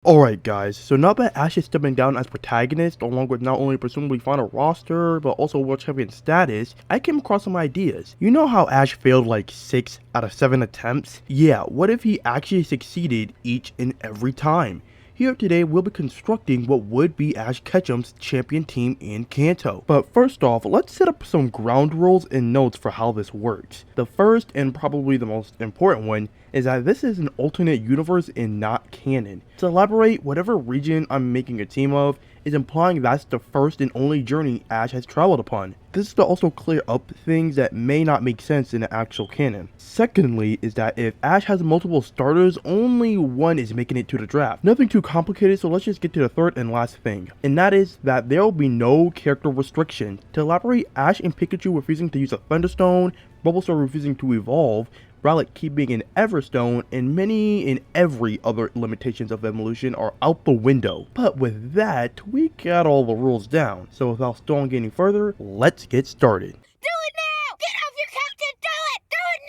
Alright guys, so now that Ash is stepping down as protagonist, along with not only presumably final roster, but also world champion status, I came across some ideas. You know how Ash failed like 6 out of 7 attempts? Yeah, what if he actually succeeded each and every time? Here today, we'll be constructing what would be Ash Ketchum's champion team in Kanto. But first off, let's set up some ground rules and notes for how this works. The first, and probably the most important one, is that this is an alternate universe and not canon. To elaborate, whatever region I'm making a team of is implying that's the first and only journey Ash has traveled upon. This is to also clear up things that may not make sense in the actual canon. Secondly is that if Ash has multiple starters, only one is making it to the draft. Nothing too complicated, so let's just get to the third and last thing. And that is that there will be no character restriction. To elaborate, Ash and Pikachu refusing to use a Thunderstone, Bulbasaur refusing to evolve, Rowlet keeping an Everstone, and many and every other limitations of evolution are out the window. But with that, we got all the rules down. So without stalling any further, let's get started. Do it now! Get off your couch and do it! Do it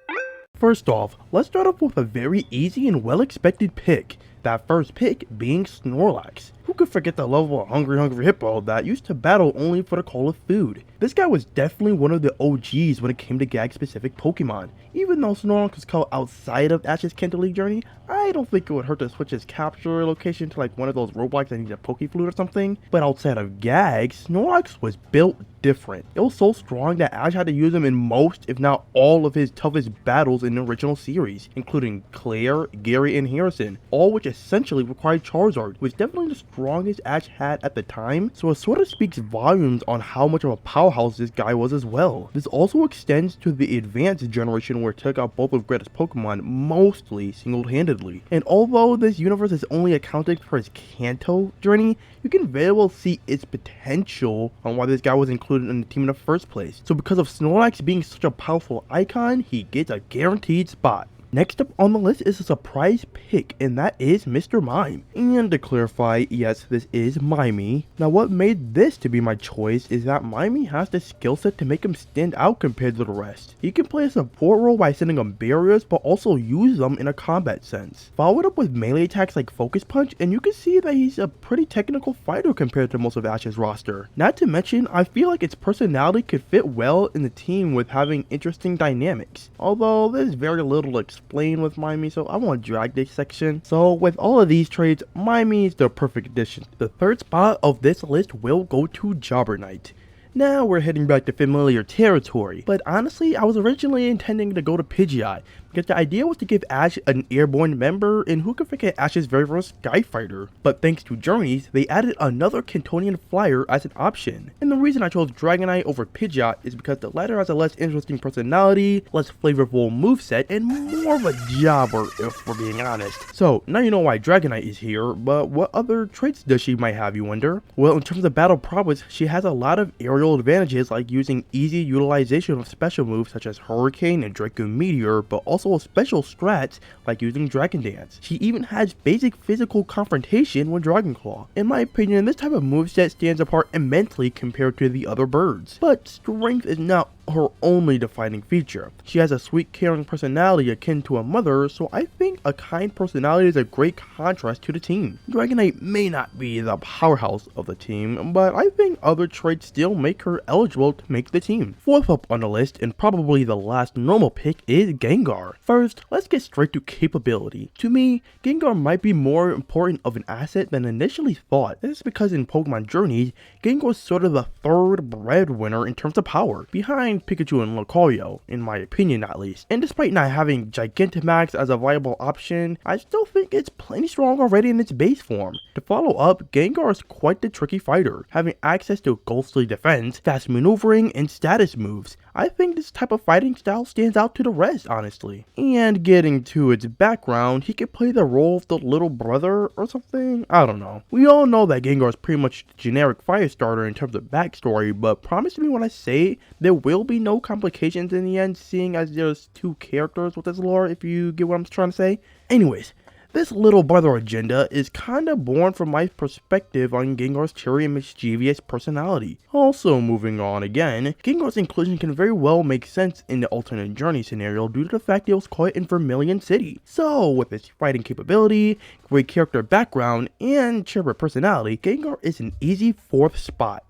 now! First off, let's start off with a very easy and well-expected pick. That first pick being Snorlax. Who could forget the lovable hungry hippo that used to battle only for the call of food? This guy was definitely one of the OGs when it came to gag-specific Pokemon. Even though Snorlax was caught outside of Ash's Kanto League journey, I don't think it would hurt to switch his capture location to like one of those robots that needs a Pokeflute or something. But outside of gags, Snorlax was built different. It was so strong that Ash had to use him in most, if not all, of his toughest battles in the original series, including Claire, Gary, and Harrison, all which essentially required Charizard, which definitely the strongest Ash had at the time, so it sort of speaks volumes on how much of a powerhouse this guy was as well. This also extends to the advanced generation where it took out both of greatest Pokemon mostly single-handedly. And although this universe is only accounted for his Kanto journey, you can very well see its potential on why this guy was included in the team in the first place. So because of Snorlax being such a powerful icon, he gets a guaranteed spot. Next up on the list is a surprise pick, and that is Mr. Mime. And to clarify, yes, this is Mime. Now what made this to be my choice is that Mime has the skill set to make him stand out compared to the rest. He can play a support role by sending him barriers, but also use them in a combat sense. Follow it up with melee attacks like Focus Punch, and you can see that he's a pretty technical fighter compared to most of Ash's roster. Not to mention, I feel like its personality could fit well in the team with having interesting dynamics. Although there's very little to explain with Mime, so I won't drag this section. So with all of these traits, Mime is the perfect addition. The third spot of this list will go to Dragonite. Now we're heading back to familiar territory, but honestly I was originally intending to go to Pidgeot, because the idea was to give Ash an airborne member, and who could forget Ash's very first Sky Fighter. But thanks to Journeys, they added another Kantonian flyer as an option. And the reason I chose Dragonite over Pidgeot is because the latter has a less interesting personality, less flavorful moveset, and more of a jobber if we're being honest. So now you know why Dragonite is here, but what other traits does she might have, you wonder? Well, in terms of battle prowess, she has a lot of aerial advantages like using easy utilization of special moves such as Hurricane and Draco Meteor, but also special strats like using Dragon Dance. She even has basic physical confrontation with Dragon Claw. In my opinion, this type of moveset stands apart immensely compared to the other birds. But strength is not her only defining feature. She has a sweet, caring personality akin to a mother, so I think a kind personality is a great contrast to the team. Dragonite may not be the powerhouse of the team, but I think other traits still make her eligible to make the team. Fourth up on the list, and probably the last normal pick, is Gengar. First, let's get straight to capability. To me, Gengar might be more important of an asset than initially thought. This is because in Pokemon Journeys, Gengar is sort of the third breadwinner in terms of power, behind Pikachu and Lucario, in my opinion at least. And despite not having Gigantamax as a viable option, I still think it's plenty strong already in its base form. To follow up, Gengar is quite the tricky fighter, having access to ghostly defense, fast maneuvering, and status moves. I think this type of fighting style stands out to the rest, honestly. And getting to its background, he could play the role of the little brother or something? I don't know. We all know that Gengar is pretty much the generic fire starter in terms of backstory, but promise me when I say there will be no complications in the end, seeing as there's two characters with this lore, if you get what I'm trying to say. Anyways, This little brother agenda is kinda born from my perspective on Gengar's cheery and mischievous personality. Also moving on again, Gengar's inclusion can very well make sense in the alternate journey scenario due to the fact it was caught in Vermilion City. So with its fighting capability, great character background, and chipper personality, Gengar is an easy 4th spot.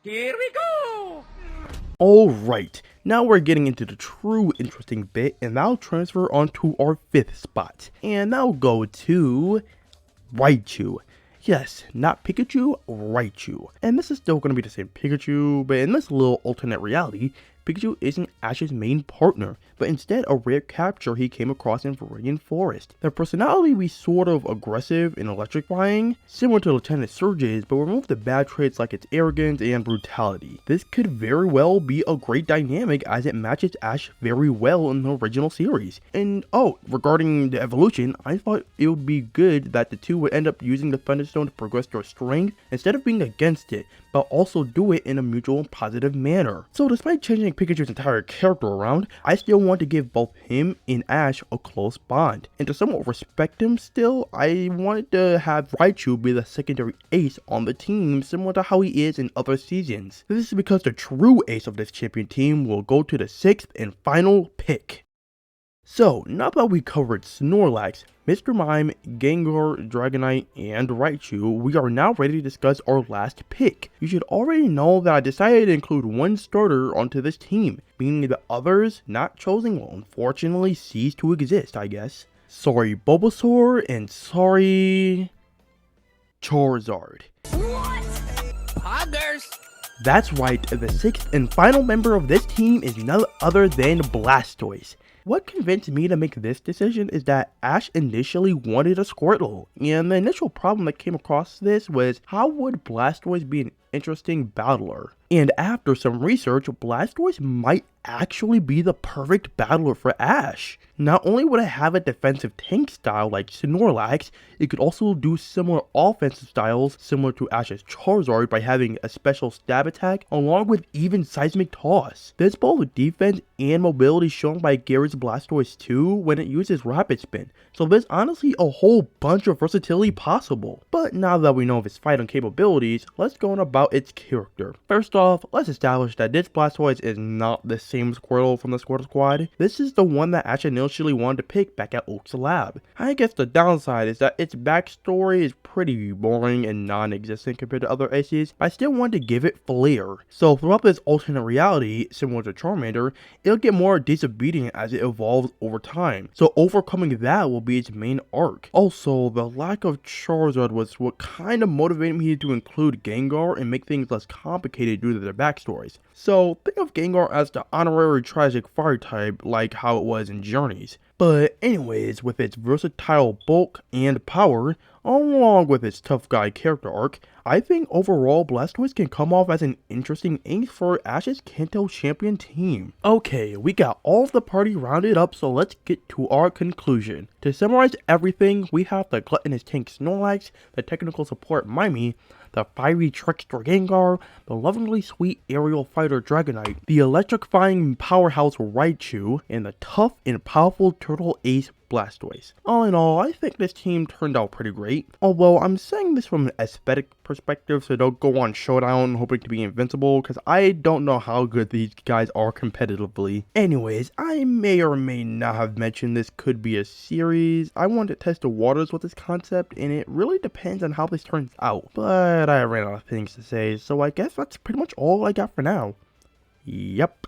Here we go! Alright, now we're getting into the true interesting bit, and that'll transfer onto our 5th spot. And that'll go to Raichu. Yes, not Pikachu, Raichu. And this is still going to be the same Pikachu, but in this little alternate reality, Pikachu isn't Ash's main partner, but instead a rare capture he came across in Viridian Forest. Their personality be sort of aggressive and electrifying, similar to Lieutenant Surge's, but remove the bad traits like its arrogance and brutality. This could very well be a great dynamic as it matches Ash very well in the original series. And oh, regarding the evolution, I thought it would be good that the two would end up using the Thunderstone to progress their strength instead of being against it, but also do it in a mutual and positive manner. So despite changing Pikachu's entire character around, I still want to give both him and Ash a close bond. And to somewhat respect him still, I wanted to have Raichu be the secondary ace on the team, similar to how he is in other seasons. This is because the true ace of this champion team will go to the 6th and final pick. So, now that we covered Snorlax, Mr. Mime, Gengar, Dragonite, and Raichu, we are now ready to discuss our last pick. You should already know that I decided to include one starter onto this team, meaning the others not chosen will unfortunately cease to exist, I guess. Sorry Bulbasaur, and sorry Charizard. What? Poggers! That's right, the 6th and final member of this team is none other than Blastoise. What convinced me to make this decision is that Ash initially wanted a Squirtle, and the initial problem that came across this was how would Blastoise be an interesting battler? And after some research, Blastoise might actually be the perfect battler for Ash. Not only would it have a defensive tank style like Snorlax, it could also do similar offensive styles similar to Ash's Charizard by having a special stab attack along with even seismic toss. There's both defense and mobility shown by Gary's Blastoise 2 when it uses rapid spin, so there's honestly a whole bunch of versatility possible. But now that we know of its fighting capabilities, let's go on about its character. First off, let's establish that this Blastoise is not the same Squirtle from the Squirtle Squad. This is the one that Ash initially wanted to pick back at Oak's lab. I guess the downside is that its backstory is pretty boring and non-existent compared to other aces, but I still wanted to give it flair. So throughout this alternate reality, similar to Charmander, it'll get more disobedient as it evolves over time. So overcoming that will be its main arc. Also, the lack of Charizard was what kind of motivated me to include Gengar and make things less complicated due to their backstories. So think of Gengar as the honorary tragic fire type like how it was in Journeys. But anyways, with its versatile bulk and power, along with its tough guy character arc, I think overall Blastoise can come off as an interesting ace for Ash's Kanto champion team. Okay, we got all of the party rounded up, so let's get to our conclusion. To summarize everything, we have the gluttonous tank Snorlax, the technical support Mime, the fiery trickster Gengar, the lovingly sweet aerial fighter Dragonite, the electrifying powerhouse Raichu, and the tough and powerful turtle ace Blastoise. All in all, I think this team turned out pretty great. Although I'm saying this from an aesthetic perspective, so don't go on Showdown hoping to be invincible, because I don't know how good these guys are competitively. Anyways, I may or may not have mentioned this could be a series. I want to test the waters with this concept, and it really depends on how this turns out. But I ran out of things to say, so I guess that's pretty much all I got for now. Yep.